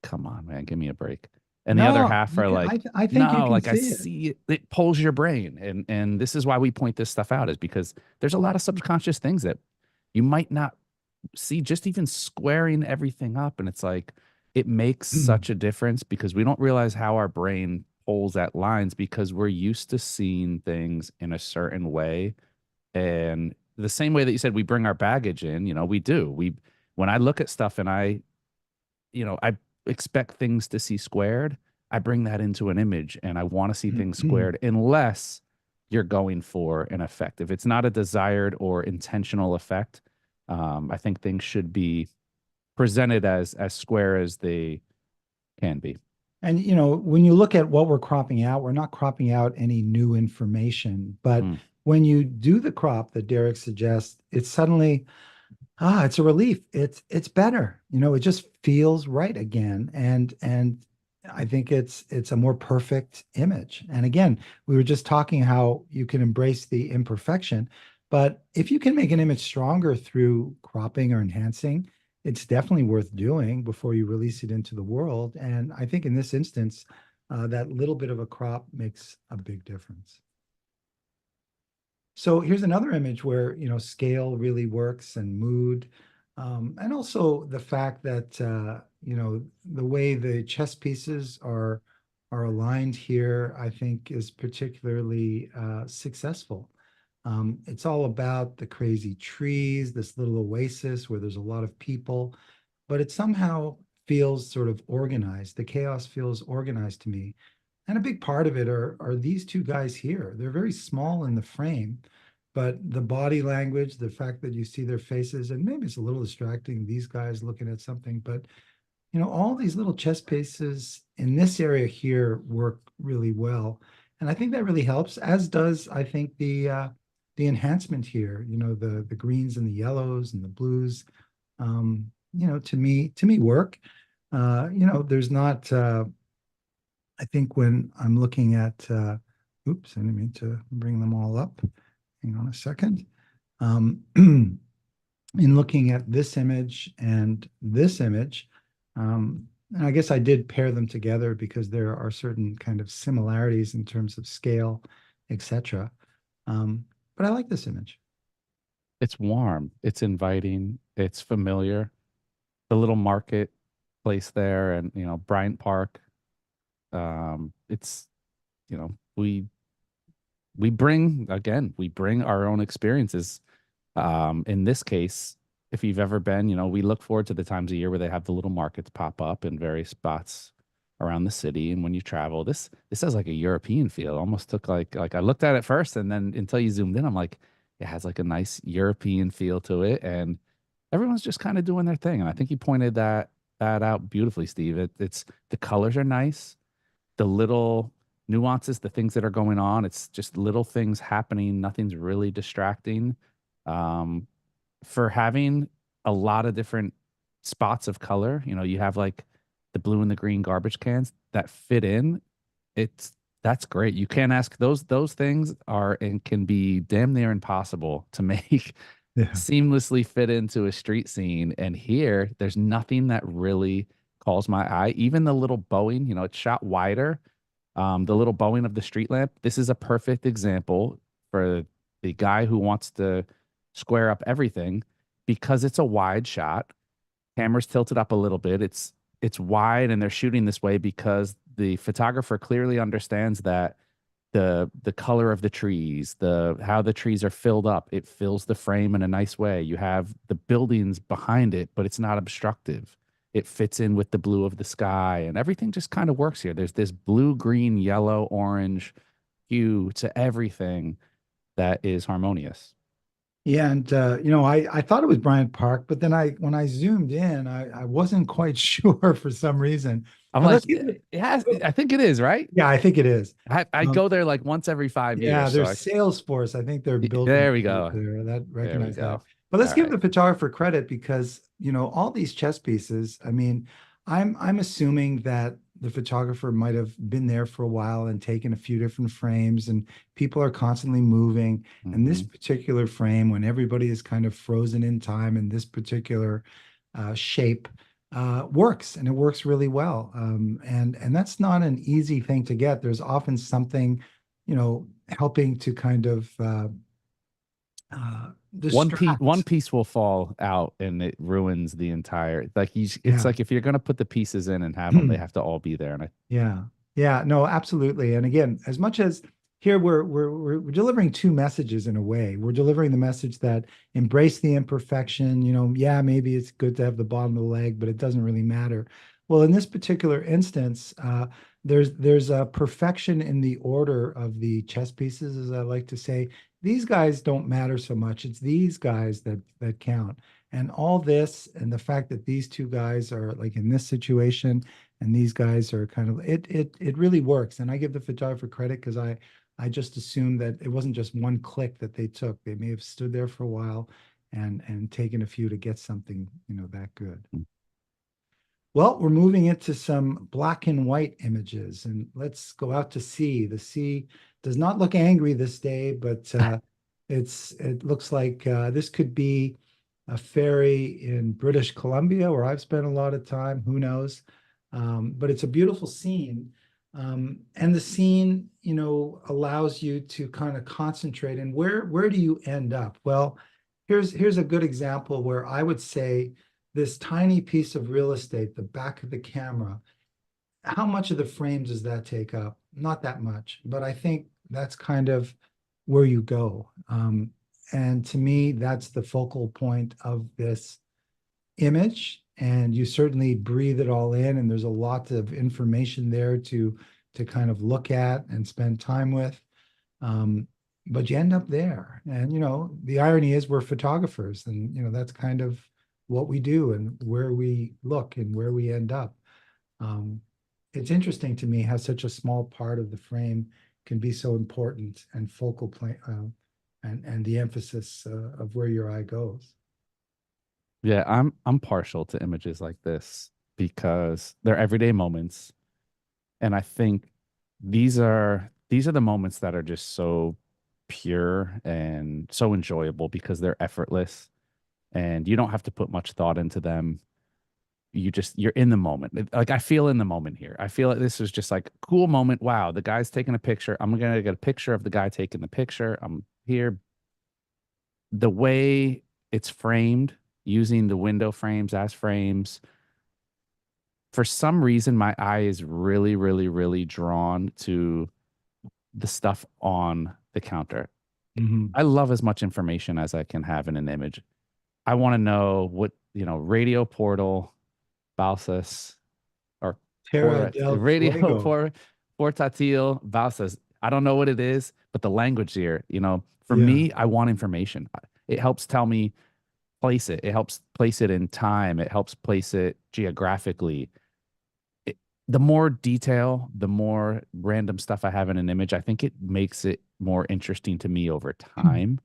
come on, man, give me a break. And the other No, half are like, I think you no, can like I see it. see it, it pulls your brain. And this is why we point this stuff out, is because there's a lot of subconscious things that you might not see just even squaring everything up. And it's like, it makes such a difference because we don't realize how our brain pulls at lines because we're used to seeing things in a certain way. And the same way that you said we bring our baggage in, we do. When I look at stuff and I expect things to see squared, I bring that into an image and I want to see things squared unless you're going for an effect. If it's not a desired or intentional effect, I think things should be presented as square as they can be. And when you look at what we're cropping out, we're not cropping out any new information. But Mm. when you do the crop that Derek suggests, it's suddenly it's a relief. It's better. It just feels right again. And I think it's a more perfect image. And again, we were just talking how you can embrace the imperfection, but if you can make an image stronger through cropping or enhancing, it's definitely worth doing before you release it into the world. And I think in this instance, that little bit of a crop makes a big difference. So here's another image where, scale really works and mood. And also the fact that, the way the chess pieces are aligned here, I think is particularly successful. It's all about the crazy trees, this little oasis where there's a lot of people, but it somehow feels sort of organized. The chaos feels organized to me. And a big part of it are these two guys here. They're very small in the frame, but the body language, the fact that you see their faces, and maybe it's a little distracting, these guys looking at something, but all these little chess pieces in this area here work really well. And I think that really helps, as does, I think, the enhancement here, the greens and the yellows and the blues, to me work. There's not I think when I'm looking at, oops, I didn't mean to bring them all up. Hang on a second. In looking at this image and this image, and I guess I did pair them together because there are certain kind of similarities in terms of scale, etc. But I like this image. It's warm, it's inviting, it's familiar. The little market place there and, Bryant Park. It's, you know, we bring our own experiences. In this case, if you've ever been, we look forward to the times of year where they have the little markets pop up in various spots around the city. And when you travel, this has like a European feel. Almost took like I looked at it first, and then until you zoomed in, I'm like, it has like a nice European feel to it, and everyone's just kind of doing their thing. And I think you pointed that out beautifully, Steve. It's the colors are nice, the little nuances, the things that are going on. It's just little things happening. Nothing's really distracting. Um, for having a lot of different spots of color, you have like the blue and the green garbage cans that fit in. It's that's great. You can't ask those things are and can be damn near impossible to make Yeah. seamlessly fit into a street scene. And here, there's nothing that really calls my eye. Even the little bowing, it's shot wider. The little bowing of the street lamp. This is a perfect example for the guy who wants to square up everything because it's a wide shot. Camera's tilted up a little bit. It's wide, and they're shooting this way because the photographer clearly understands that the color of the trees, the how the trees are filled up, it fills the frame in a nice way. You have the buildings behind it, but it's not obstructive. It fits in with the blue of the sky, and everything just kind of works here. There's this blue, green, yellow, orange hue to everything that is harmonious. Yeah, and I thought it was Bryant Park, but then when I zoomed in, I wasn't quite sure for some reason. I'm But like, let's give it. it has, I think it is, right? Yeah, I think it is. I Um, go there like once every 5 years. yeah, So there's Salesforce. I think they're building there we right go. there. That There we recognize that. go. But let's All give right. the photographer credit because all these chess pieces. I mean, I'm assuming that the photographer might have been there for a while and taken a few different frames, and people are constantly moving. And this Mhm. particular frame, when everybody is kind of frozen in time in this particular shape, works, and it works really well. And that's not an easy thing to get. There's often something, helping to kind of One distract. piece will fall out and it ruins the entire, like it's Yeah. like if you're going to put the pieces in and have them, they have to all be there. And I, Yeah. Yeah. No, absolutely. And again, as much as here we're delivering two messages in a way. We're delivering the message that embrace the imperfection. Yeah, maybe it's good to have the bottom of the leg, but it doesn't really matter. Well, in this particular instance, there's a perfection in the order of the chess pieces, as I like to say. These guys don't matter so much. It's these guys that count. And all this, and the fact that these two guys are like in this situation, and these guys are kind of it really works. And I give the photographer credit because I just assumed that it wasn't just one click that they took. They may have stood there for a while and taken a few to get something, that good. Well, we're moving into some black and white images, and let's go out to sea. The sea does not look angry this day, but it looks like this could be a ferry in British Columbia, where I've spent a lot of time. Who knows? But it's a beautiful scene. And the scene, allows you to kind of concentrate. And where do you end up? Well, here's a good example where I would say this tiny piece of real estate, the back of the camera, how much of the frame does that take up? Not that much, but I think that's kind of where you go. And to me, that's the focal point of this image. And you certainly breathe it all in, and there's a lot of information there to kind of look at and spend time with. Um, but you end up there. And the irony is we're photographers, and that's kind of what we do and where we look and where we end up. Um, it's interesting to me how such a small part of the frame can be so important and focal point, and the emphasis of where your eye goes. yeah, I'm partial to images like this because they're everyday moments. And I think these are the moments that are just so pure and so enjoyable because they're effortless and you don't have to put much thought into them. You're in the moment. Like I feel in the moment here. I feel like this is just like a cool moment. Wow, the guy's taking a picture. I'm gonna get a picture of the guy taking the picture. I'm here. The way it's framed, using the window frames as frames, for some reason my eye is really, really, really drawn to the stuff on the counter. Mhm. I love as much information as I can have in an image. I want to know what, radio portal, Balsas, or Terra del radio Fuego. portatil Balsas. I don't know what it is, but the language here, for Yeah. me, I want information. It helps tell me place it. It helps place it in time. It helps place it geographically. it, the more detail, the more random stuff I have in an image, I think it makes it more interesting to me over time.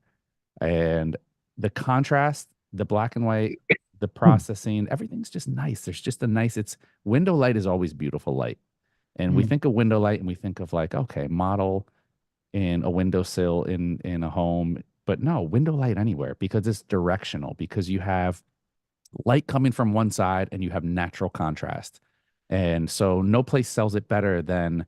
And the contrast, the black and white, the processing, everything's just nice. There's just a nice, it's window light is always beautiful light. And we Mm. think of window light and we think of like, okay, model in a windowsill in a home. But no, window light anywhere because it's directional, because you have light coming from one side and you have natural contrast. And so no place sells it better than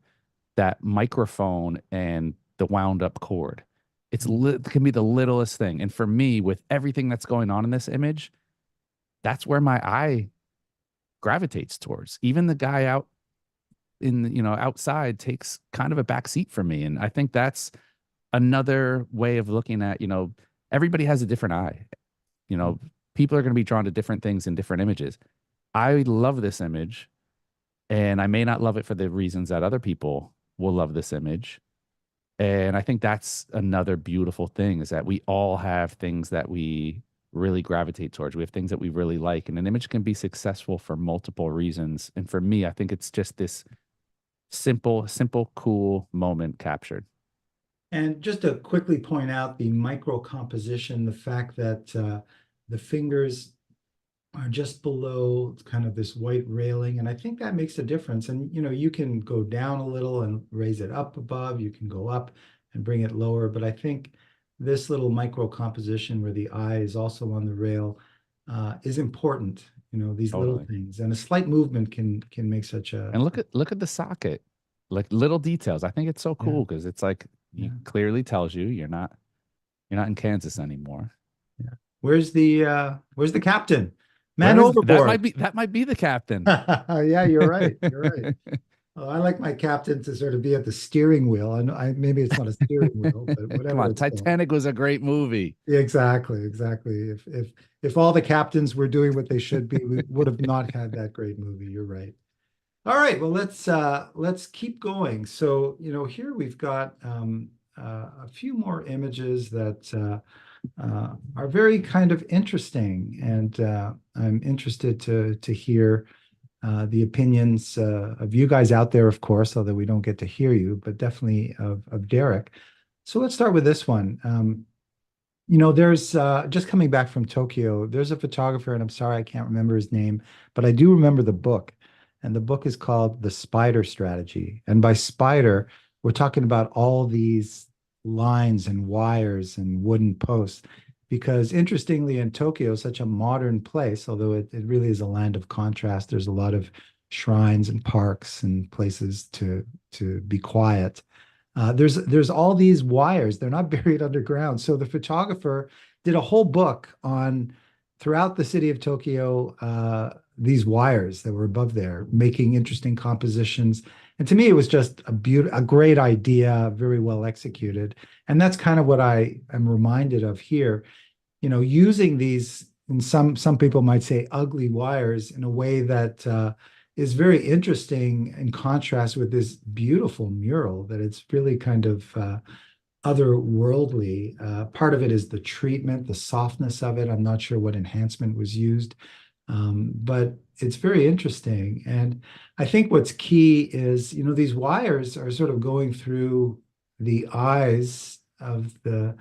that microphone and the wound up cord. It can be the littlest thing. And for me, with everything that's going on in this image, that's where my eye gravitates towards. Even the guy out outside takes kind of a back seat for me. And I think that's another way of looking at, everybody has a different eye. You know, people are going to be drawn to different things in different images. I love this image, and I may not love it for the reasons that other people will love this image. And I think that's another beautiful thing, is that we all have things that we really gravitate towards. We have things that we really like, and an image can be successful for multiple reasons. And for me, I think it's just this simple, cool moment captured. And just to quickly point out the micro composition, the fact that the fingers are just below kind of this white railing. And I think that makes a difference. And, you can go down a little and raise it up above. You can go up and bring it lower. But I think this little micro composition where the eye is also on the rail is important. These little Totally. things. And a slight movement can make such And look at the socket, like little details. I think it's so yeah, cool because it's like yeah, you clearly tells you you're not in Kansas anymore. yeah. Where's the captain? Man That overboard. might be the captain. Yeah, you're right. You're right. Oh, I like my captain to sort of be at the steering wheel. Maybe it's not a steering wheel, but Come whatever on, it's called. Titanic was a great movie. Yeah, exactly, exactly. If all the captains were doing what they should be, we would have not had that great movie. You're right. All right, well let's keep going. So, here we've got a few more images that are very kind of interesting, and I'm interested to hear the opinions of you guys out there, of course, although we don't get to hear you, but definitely of Derek. So let's start with this one. There's just coming back from Tokyo, there's a photographer, and I'm sorry I can't remember his name, but I do remember the book. And the book is called The Spider Strategy. And by spider, we're talking about all these lines and wires and wooden posts. Because interestingly, in Tokyo, such a modern place, although it really is a land of contrast, there's a lot of shrines and parks and places to be quiet. There's all these wires. They're not buried underground. So the photographer did a whole book on throughout the city of Tokyo, these wires that were above there, making interesting compositions. And to me, it was just a great idea, very well executed. And that's kind of what I am reminded of here. Using these, and some people might say ugly wires in a way that is very interesting in contrast with this beautiful mural that it's really kind of otherworldly. Part of it is the treatment, the softness of it. I'm not sure what enhancement was used, but it's very interesting. And I think what's key is, these wires are sort of going through the eyes of the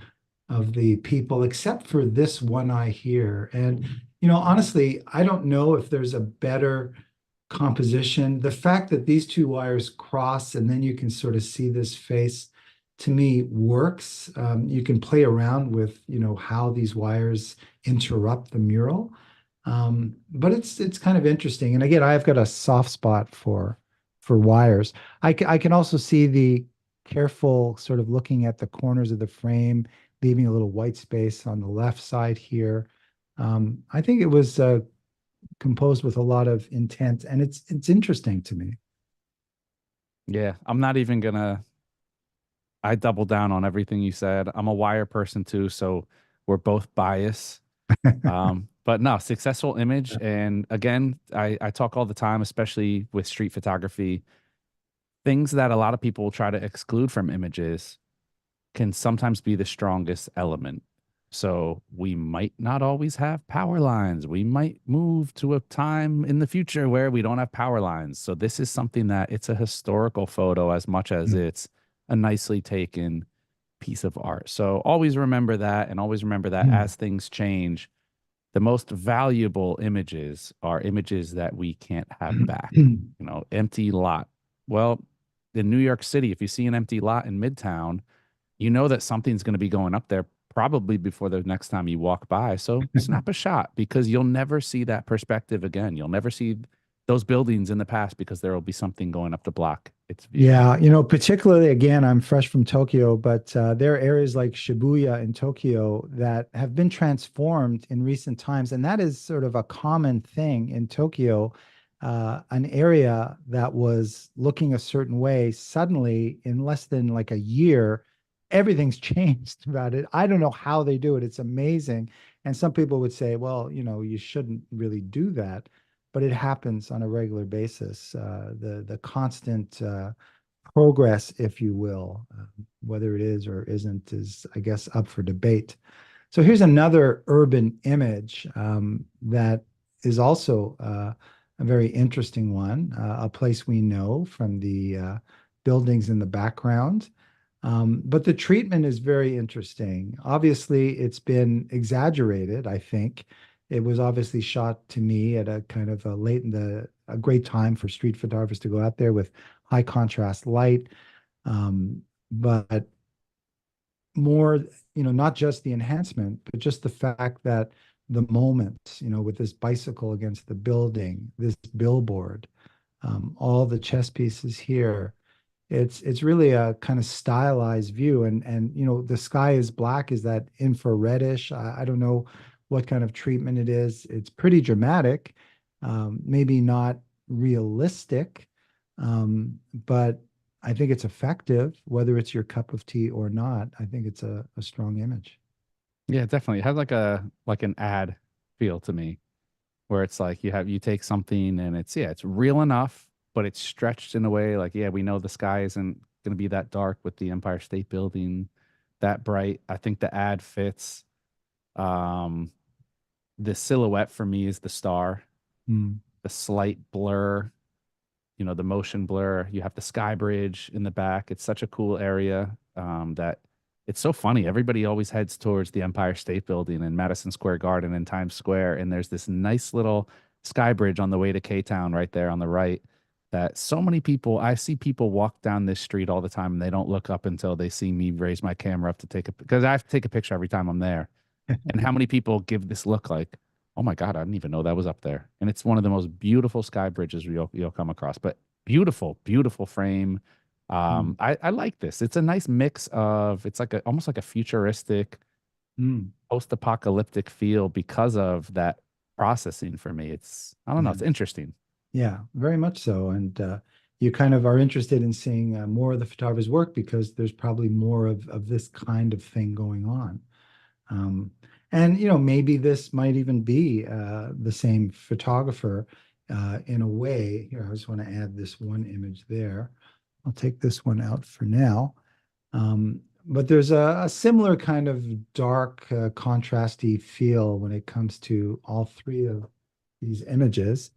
people, except for this one eye here. And, honestly, I don't know if there's a better composition. The fact that these two wires cross and then you can sort of see this face, to me, works. You can play around with, how these wires interrupt the mural. But it's kind of interesting. And again, I've got a soft spot for wires. I can also see the careful sort of looking at the corners of the frame, leaving a little white space on the left side here. I think it was composed with a lot of intent, and it's interesting to me. Yeah, I'm not even gonna. I double down on everything you said. I'm a wire person too, so we're both biased. But no, successful image. And again, I talk all the time, especially with street photography, things that a lot of people will try to exclude from images can sometimes be the strongest element. So we might not always have power lines. We might move to a time in the future where we don't have power lines. So this is something that it's a historical photo as much as it's a nicely taken piece of art. So always remember that, and always remember that as things change, the most valuable images are images that we can't have back. Empty lot. Well, in New York City, if you see an empty lot in Midtown, you know that something's going to be going up there probably before the next time you walk by. So snap a shot, because you'll never see that perspective again. You'll never see those buildings in the past because there will be something going up the block. Its view. Yeah, particularly again, I'm fresh from Tokyo, but there are areas like Shibuya in Tokyo that have been transformed in recent times. And that is sort of a common thing in Tokyo. An area that was looking a certain way, suddenly in less than like a year, everything's changed about it. I don't know how they do it. It's amazing. And some people would say, well, you shouldn't really do that, but it happens on a regular basis. The constant progress, if you will, whether it is or isn't, is I guess up for debate. So here's another urban image that is also a very interesting one, a place we know from the buildings in the background. But the treatment is very interesting. Obviously, it's been exaggerated, I think. It was obviously shot to me at a kind of a late in the a great time for street photographers to go out there with high contrast light. Um, but more, not just the enhancement, but just the fact that the moment, with this bicycle against the building, this billboard, all the chess pieces here, it's really a kind of stylized view. And the sky is black. Is that infraredish? I don't know what kind of treatment it is. It's pretty dramatic, maybe not realistic, but I think it's effective, whether it's your cup of tea or not. I think it's a strong image. Yeah, definitely. It has like an ad feel to me, where it's like you take something and it's real enough, but it's stretched in a way like, yeah, we know the sky isn't going to be that dark with the Empire State Building that bright. I think the ad fits. Um, the silhouette for me is the star, Mm, the slight blur, the motion blur. You have the sky bridge in the back. It's such a cool area, that it's so funny. Everybody always heads towards the Empire State Building and Madison Square Garden and Times Square. And there's this nice little sky bridge on the way to K-Town right there on the right, that so many people, I see people walk down this street all the time and they don't look up until they see me raise my camera up to because I have to take a picture every time I'm there. And how many people give this look like, oh my God, I didn't even know that was up there. And it's one of the most beautiful sky bridges you'll come across. But beautiful, beautiful frame. mm, I like this. It's a nice mix of it's like almost like a futuristic, mm. post-apocalyptic feel because of that processing for me. I don't know, Yeah. it's interesting. Yeah, very much so. And you kind of are interested in seeing more of the photographer's work because there's probably more of this kind of thing going on. Um, and maybe this might even be the same photographer in a way. Here, I just want to add this one image there. I'll take this one out for now. But there's a similar kind of dark, contrasty feel when it comes to all three of these images.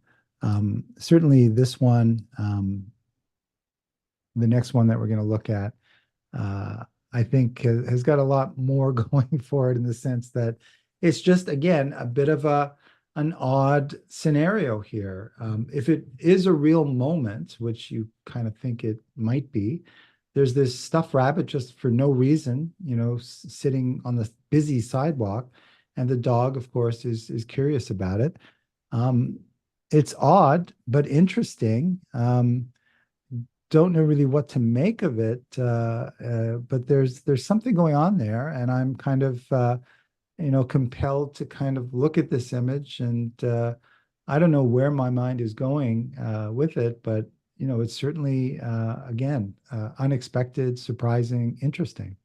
Certainly this one, the next one that we're going to look at, uh, I think has got a lot more going for it in the sense that it's just, again, a bit of an odd scenario here. If it is a real moment, which you kind of think it might be, there's this stuffed rabbit just for no reason, sitting on the busy sidewalk, and the dog, of course, is curious about it. Um, it's odd but interesting. Don't know really what to make of it, but there's something going on there, and I'm kind of compelled to kind of look at this image, and I don't know where my mind is going with it, but it's certainly again unexpected, surprising, interesting.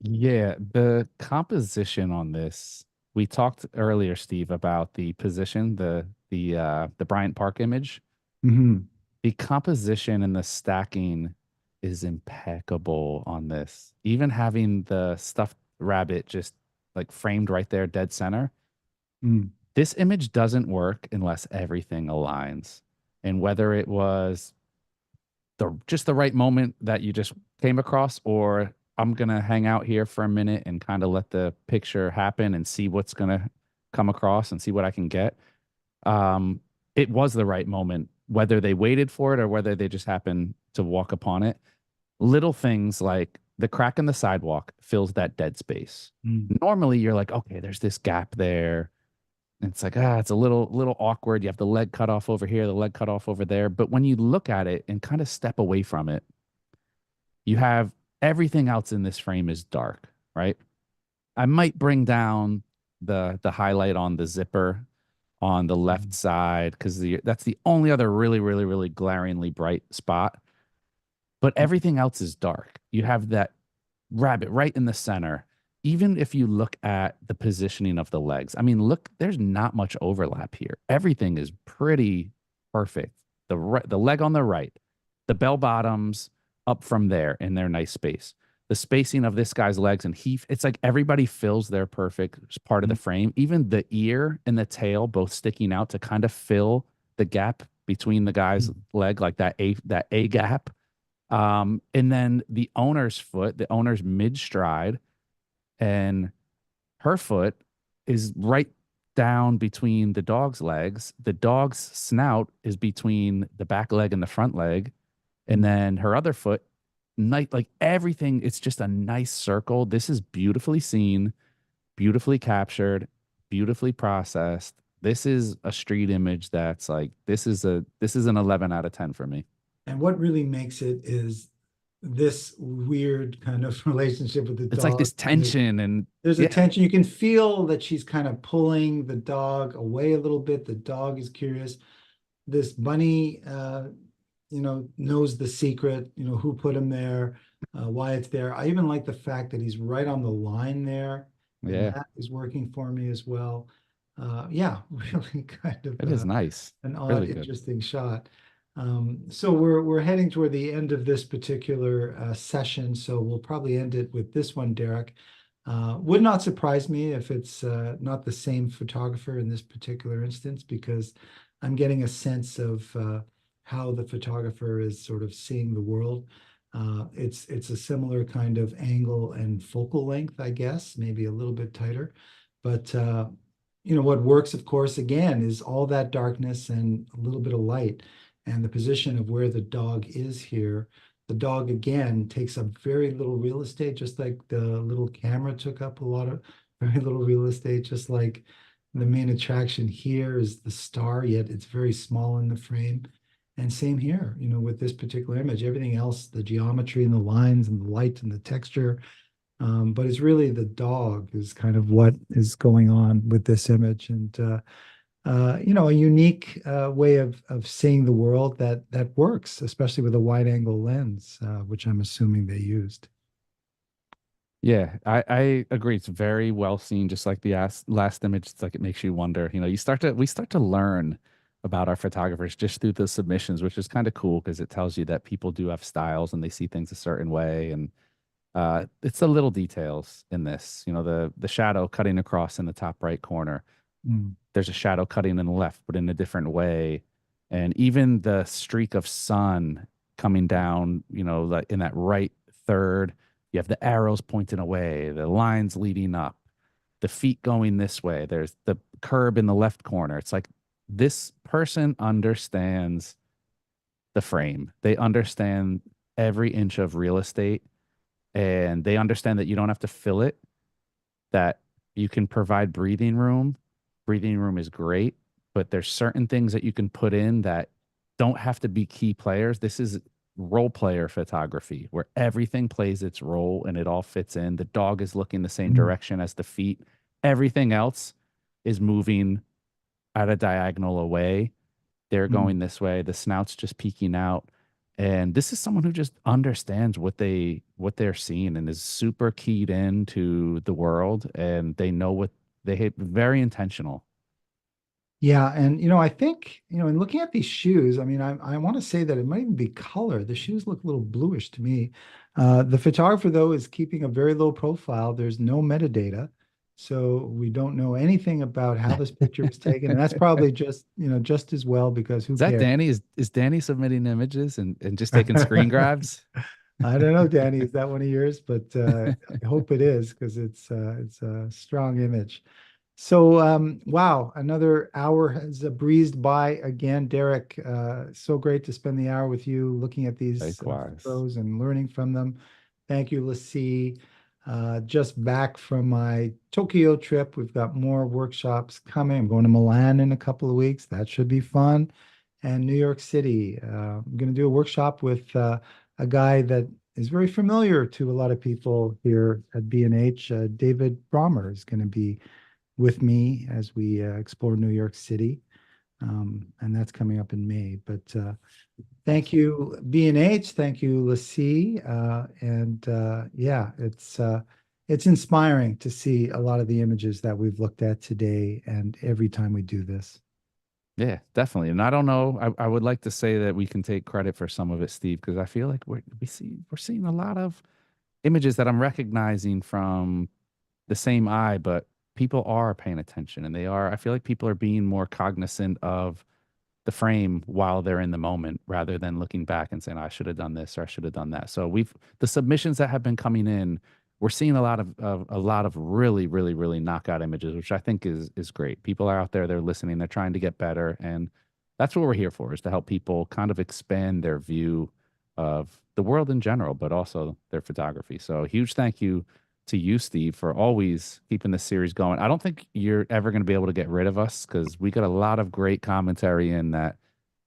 Yeah, the composition on this, we talked earlier, Steve, about the position, the Bryant Park image. Hmm. The composition and the stacking is impeccable on this. Even having the stuffed rabbit just like framed right there, dead center. Mm, This image doesn't work unless everything aligns. And whether it was just the right moment that you just came across, or I'm gonna hang out here for a minute and kind of let the picture happen and see what's gonna come across and see what I can get. Um, it was the right moment, whether they waited for it or whether they just happened to walk upon it. Little things like the crack in the sidewalk fills that dead space. mm, Normally, you're like, okay, there's this gap there. And it's like, it's a little awkward. You have the leg cut off over here, the leg cut off over there. But when you look at it and kind of step away from it, you have everything else in this frame is dark, right? I might bring down the highlight on the zipper on the left mm, side because that's the only other really, really, really glaringly bright spot. But mm, everything else is dark. You have that rabbit right in the center. Even if you look at the positioning of the legs, I mean, look, there's not much overlap here. Everything is pretty perfect. The leg on the right, the bell bottoms up from there in their nice space. The spacing of this guy's legs and it's like everybody fills their perfect part of the mm, frame. Even the ear and the tail both sticking out to kind of fill the gap between the guy's mm, leg, like that A gap. And then the owner's foot, the owner's mid stride, and her foot is right down between the dog's legs. The dog's snout is between the back leg and the front leg. And then her other foot, night, like everything, it's just a nice circle. This is beautifully seen, beautifully captured, beautifully processed. This is a street image that's like this is an 11 out of 10 for me. And what really makes it is this weird kind of relationship with the It's like dog. this tension and There's a yeah, tension. You can feel that she's kind of pulling the dog away a little bit. The dog is curious. This bunny, knows the secret, who put him there, why it's there. I even like the fact that he's right on the line there, and yeah, that is working for me as well. Yeah, really kind of it is nice. an odd, Really good. interesting shot. So we're heading toward the end of this particular session, so we'll probably end it with this one, Derek. Would not surprise me if it's not the same photographer in this particular instance, because I'm getting a sense of how the photographer is sort of seeing the world. It's a similar kind of angle and focal length, I guess, maybe a little bit tighter, but what works, of course, again, is all that darkness and a little bit of light, and the position of where the dog is here. The dog, again, takes up very little real estate, just like the little camera took up a lot of very little real estate, just like the main attraction here is the star, yet it's very small in the frame. And same here, with this particular image, everything else, the geometry and the lines and the light and the texture, but it's really the dog is kind of what is going on with this image, and a unique way of seeing the world that works, especially with a wide angle lens, which I'm assuming they used. Yeah, I agree. It's very well seen, just like the last image. It's like it makes you wonder. We start to learn about our photographers just through the submissions, which is kind of cool because it tells you that people do have styles and they see things a certain way. And it's the little details in this. The shadow cutting across in the top right corner. Mm. There's a shadow cutting in the left, but in a different way. And even the streak of sun coming down, like in that right third, you have the arrows pointing away, the lines leading up, the feet going this way. There's the curb in the left corner. It's like this person understands the frame. They understand every inch of real estate, and they understand that you don't have to fill it, that you can provide breathing room. Breathing room is great, but there's certain things that you can put in that don't have to be key players. This is role player photography where everything plays its role and it all fits in. The dog is looking the same Mm. direction as the feet. Everything else is moving at a diagonal away. They're Mm. going this way. The snout's just peeking out. And this is someone who just understands what they're seeing and is super keyed into the world, and they know what they hate. Very intentional. Yeah, and I think, in looking at these shoes, I mean, I want to say that it might even be color. The shoes look a little bluish to me. The photographer, though, is keeping a very low profile. There's no metadata, so we don't know anything about how this picture was taken, and that's probably just as well, because who Is that cares? Danny? Is Danny submitting images and just taking screen grabs? I don't know, Danny, is that one of yours? But I hope it is, because it's a strong image. So, wow, another hour has breezed by again, Derek. So great to spend the hour with you looking at these Likewise. photos and learning from them. Thank you, Lassie. Just back from my Tokyo trip. We've got more workshops coming. I'm going to Milan in a couple of weeks. That should be fun. And New York City. I'm going to do a workshop with a guy that is very familiar to a lot of people here at B&H. David Brommer is going to be with me as we explore New York City. And that's coming up in May. But thank you, B&H. Thank you, Lassie. And yeah, it's inspiring to see a lot of the images that we've looked at today and every time we do this. Yeah, definitely. And I don't know. I would like to say that we can take credit for some of it, Steve, because I feel like we're seeing a lot of images that I'm recognizing from the same eye, but people are paying attention and I feel like people are being more cognizant of the frame while they're in the moment rather than looking back and saying, I should have done this or I should have done that. So the submissions that have been coming in we're seeing a lot of really, really, really knockout images, which I think is great. People are out there, they're listening, they're trying to get better, and that's what we're here for, is to help people kind of expand their view of the world in general, but also their photography. So huge thank you to you, Steve, for always keeping this series going. I don't think you're ever going to be able to get rid of us, because we got a lot of great commentary in that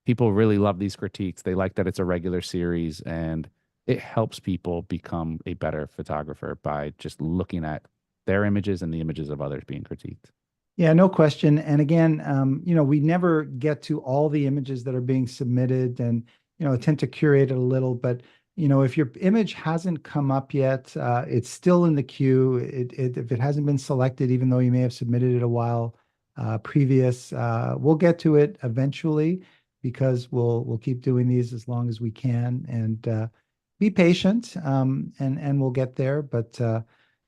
people really love these critiques. They like that it's a regular series, and it helps people become a better photographer by just looking at their images and the images of others being critiqued. Yeah, no question. And again, we never get to all the images that are being submitted, and tend to curate it a little. But if your image hasn't come up yet, it's still in the queue. If it hasn't been selected, even though you may have submitted it a while previous, we'll get to it eventually, because we'll keep doing these as long as we can. And be patient, and we'll get there. But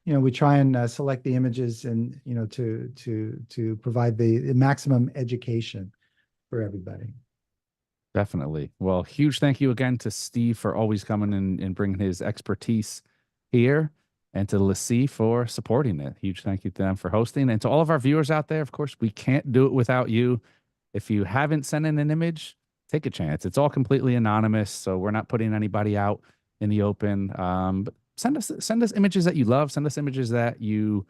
we try and select the images, and to provide the maximum education for everybody. Definitely. Well, huge thank you again to Steve for always coming in and bringing his expertise here, and to Lassie for supporting it. Huge thank you to them for hosting, and to all of our viewers out there. Of course, we can't do it without you. If you haven't sent in an image, take a chance. It's all completely anonymous, so we're not putting anybody out in the open. But send us images that you love. Send us images that you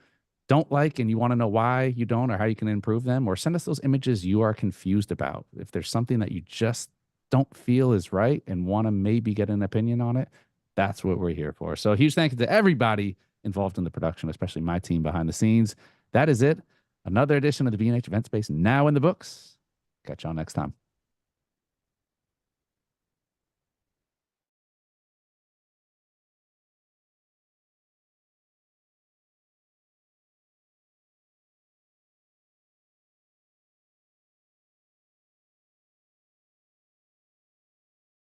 don't like and you want to know why you don't, or how you can improve them, or send us those images you are confused about. If there's something that you just don't feel is right and want to maybe get an opinion on it, that's what we're here for. So huge thank you to everybody involved in the production, especially my team behind the scenes. That is it. Another edition of the B&H Event Space now in the books. Catch y'all next time.